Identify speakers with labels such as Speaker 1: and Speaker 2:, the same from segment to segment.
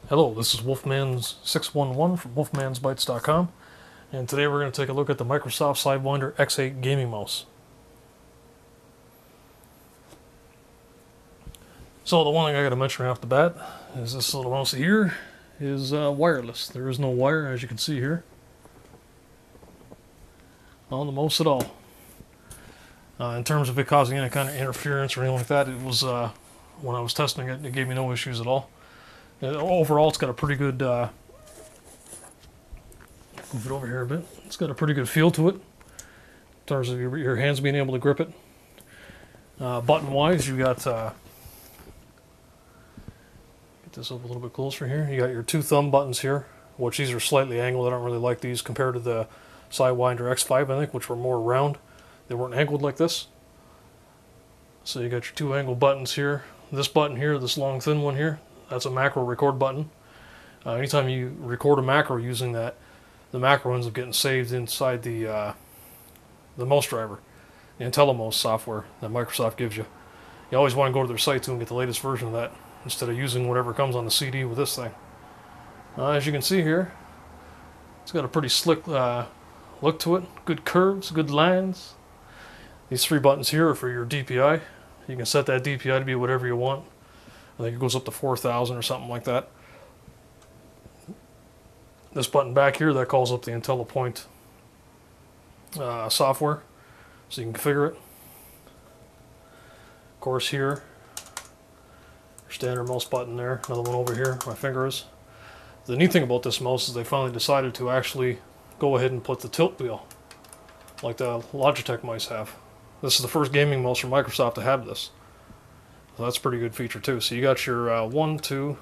Speaker 1: Hello, this is Wolfman611 from wolfmansbites.com, and today we're going to take a look at the Microsoft Sidewinder X8 gaming mouse. So the one thing I got to mention right off the bat is this little mouse here is wireless. There is no wire, as you can see here, on the mouse at all. In terms of it causing any kind of interference or anything like that, it was when I was testing it, it gave me no issues at all. Overall, it's got a pretty good, move it over here a bit, it's got a pretty good feel to it, in terms of your hands being able to grip it. Button-wise, you got, get this up a little bit closer here, you got your two thumb buttons here, which these are slightly angled. I don't really like these compared to the Sidewinder X5, I think, which were more round. They weren't angled like this. So you got your two angled buttons here. This button here, this long thin one here, that's a macro record button. Anytime you record a macro using that, the macro ends up getting saved inside the mouse driver, the IntelliMouse software that Microsoft gives you. You always want to go to their site too and get the latest version of that instead of using whatever comes on the CD with this thing. As you can see here, it's got a pretty slick look to it. Good curves, good lines. These three buttons here are for your DPI. You can set that DPI to be whatever you want. I think it goes up to 4,000 or something like that. This button back here, that calls up the IntelliPoint software, so you can configure it. Of course here, your standard mouse button there, another one over here, my finger is. The neat thing about this mouse is they finally decided to actually go ahead and put the tilt wheel, like the Logitech mice have. This is the first gaming mouse from Microsoft to have this. So that's a pretty good feature too. So you got your 1, 2,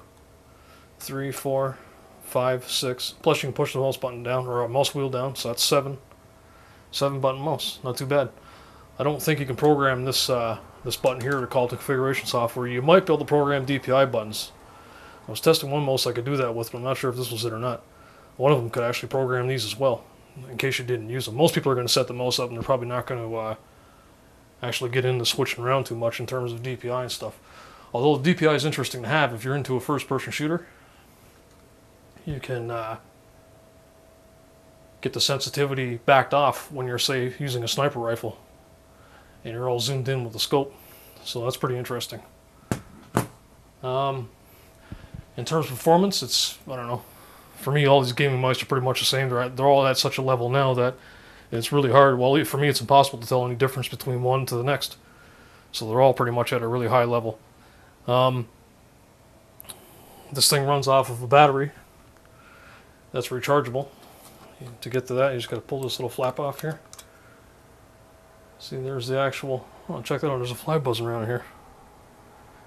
Speaker 1: 3, 4, 5, 6. Plus you can push the mouse button down, or a mouse wheel down. So that's 7 button mouse. Not too bad. I don't think you can program this this button here to call to configuration software. You might be able to program DPI buttons. I was testing one mouse I could do that with, but I'm not sure if this was it or not. One of them could actually program these as well, in case you didn't use them. Most people are going to set the mouse up and they're probably not going to actually get into switching around too much in terms of DPI and stuff. Although the DPI is interesting to have if you're into a first-person shooter. You can get the sensitivity backed off when you're, say, using a sniper rifle and you're all zoomed in with the scope. So that's pretty interesting. In terms of performance, it's, I don't know, for me all these gaming mice are pretty much the same. They're all at such a level now that it's really hard. Well, for me it's impossible to tell any difference between one to the next. So they're all pretty much at a really high level. This thing runs off of a battery that's rechargeable. To get to that, you just got to pull this little flap off here. See, there's the actual, oh, check that out, there's a fly buzzing around here.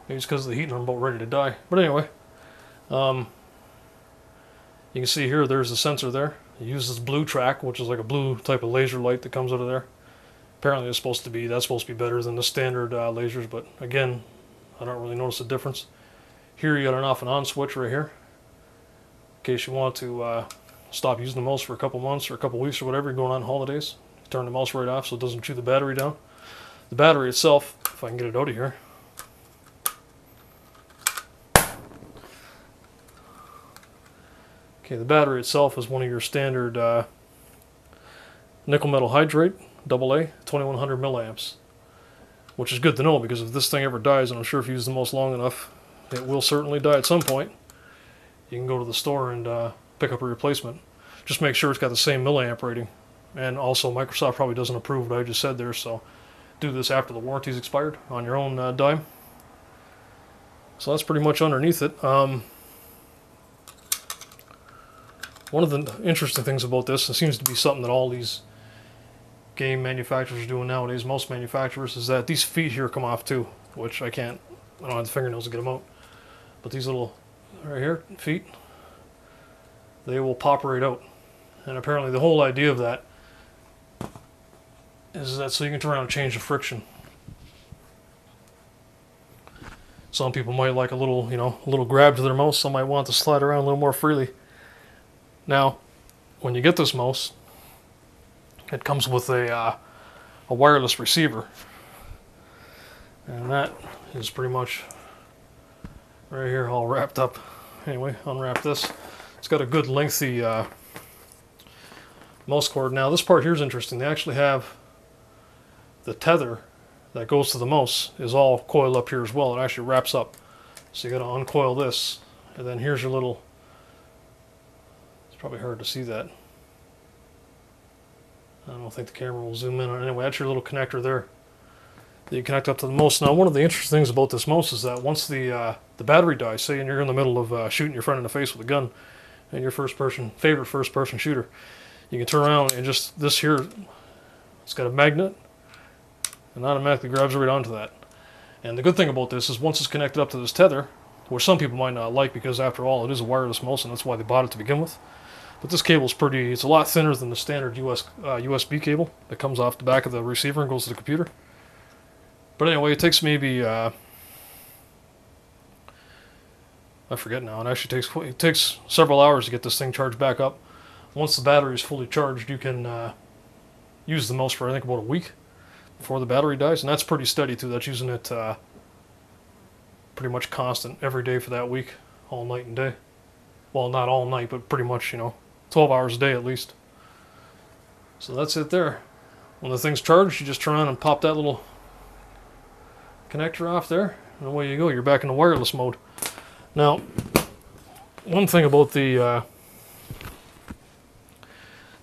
Speaker 1: Maybe it's because of the heat and I'm about ready to die. But anyway, you can see here, there's the sensor there. It uses blue track, which is like a blue type of laser light that comes out of there. Apparently that's supposed to be better than the standard lasers, but again, I don't really notice a difference. Here you got an off and on switch right here, in case you want to stop using the mouse for a couple months or a couple weeks or whatever, you're going on holidays. You turn the mouse right off so it doesn't chew the battery down. The battery itself, if I can get it out of here, okay, the battery itself is one of your standard nickel metal hydrate, AA, 2100 milliamps, which is good to know because if this thing ever dies, and I'm sure if you use the mouse long enough, it will certainly die at some point, you can go to the store and pick up a replacement. Just make sure it's got the same milliamp rating. And also Microsoft probably doesn't approve what I just said there, so do this after the warranty's expired on your own dime. So that's pretty much underneath it. One of the interesting things about this, it seems to be something that all these game manufacturers are doing nowadays, most manufacturers, is that these feet here come off too, which I don't have the fingernails to get them out. But these little, right here, feet, they will pop right out. And apparently the whole idea of that is that so you can turn around and change the friction. Some people might like a little, a little grab to their mouse. Some might want to slide around a little more freely. Now, when you get this mouse, it comes with a wireless receiver, and that is pretty much right here all wrapped up Anyway, unwrap this. It's got a good lengthy mouse cord. Now this part here is interesting. They actually have the tether that goes to the mouse is all coiled up here as well. It actually wraps up. So you got to uncoil this, and then here's your little. It's probably hard to see that. I don't think the camera will zoom in on it. Anyway, that's your little connector there that you connect up to the mouse. Now, one of the interesting things about this mouse is that once the battery dies, say you're in the middle of shooting your friend in the face with a gun, and your favorite first person shooter, you can turn around and just this here, it's got a magnet, and automatically grabs right onto that. And the good thing about this is once it's connected up to this tether, which some people might not like because after all it is a wireless mouse and that's why they bought it to begin with. But this cable's it's a lot thinner than the standard USB cable that comes off the back of the receiver and goes to the computer. But anyway, it takes maybe, I forget now, it takes several hours to get this thing charged back up. Once the battery is fully charged, you can use the mouse for I think about a week before the battery dies, and that's pretty steady too. That's using it pretty much constant every day for that week, all night and day. Well, not all night, but pretty much, 12 hours a day at least. So that's it there. When the thing's charged, you just turn on and pop that little connector off there, and away you go. You're back in the wireless mode. Now, one thing about the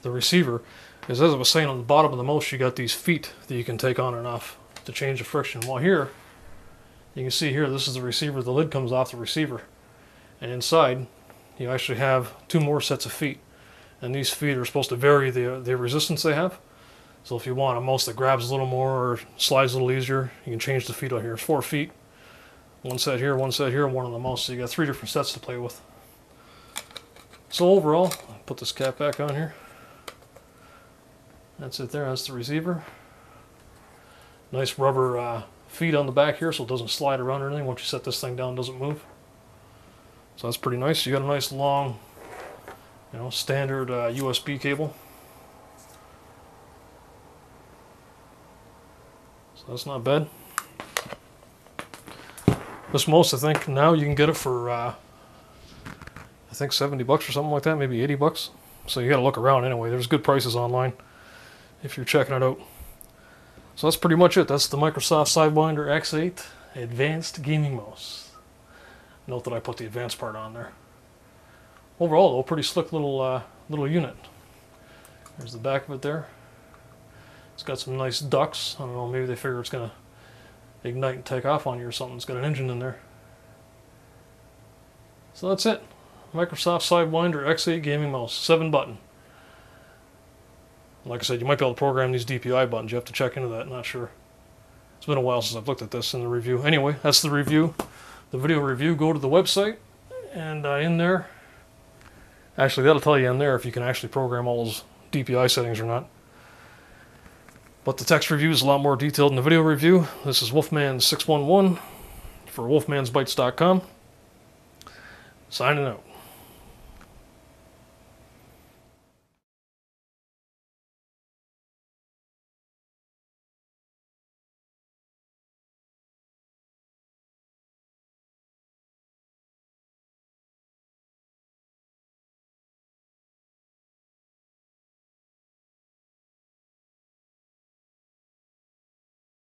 Speaker 1: receiver is, as I was saying, on the bottom of the mouse you got these feet that you can take on and off to change the friction. Well, here you can see here, this is the receiver. The lid comes off the receiver, and inside you actually have two more sets of feet, and these feet are supposed to vary the resistance they have. So if you want a mouse that grabs a little more or slides a little easier, you can change the feet on here. It's 4 feet, one set here, and one on the mouse. So you got 3 different sets to play with. So overall, I'll put this cap back on here. That's it there. That's the receiver. Nice rubber feet on the back here, so it doesn't slide around or anything. Once you set this thing down, it doesn't move. So that's pretty nice. You got a nice long, standard USB cable. So that's not bad. This mouse, I think now you can get it for I think $70 or something like that, maybe $80. So you got to look around anyway. There's good prices online if you're checking it out. So that's pretty much it. That's the Microsoft Sidewinder X8 Advanced Gaming Mouse. Note that I put the advanced part on there. Overall, though, pretty slick little unit. There's the back of it there. It's got some nice ducts. I don't know, maybe they figure it's going to ignite and take off on you or something. It's got an engine in there. So that's it. Microsoft Sidewinder X8 Gaming Mouse, 7-button. Like I said, you might be able to program these DPI buttons. You have to check into that, not sure. It's been a while since I've looked at this in the review. Anyway, that's the review. The video review, go to the website, and in there, actually that'll tell you in there if you can actually program all those DPI settings or not. But the text review is a lot more detailed than the video review. This is Wolfman611 for wolfmansbites.com. Signing out.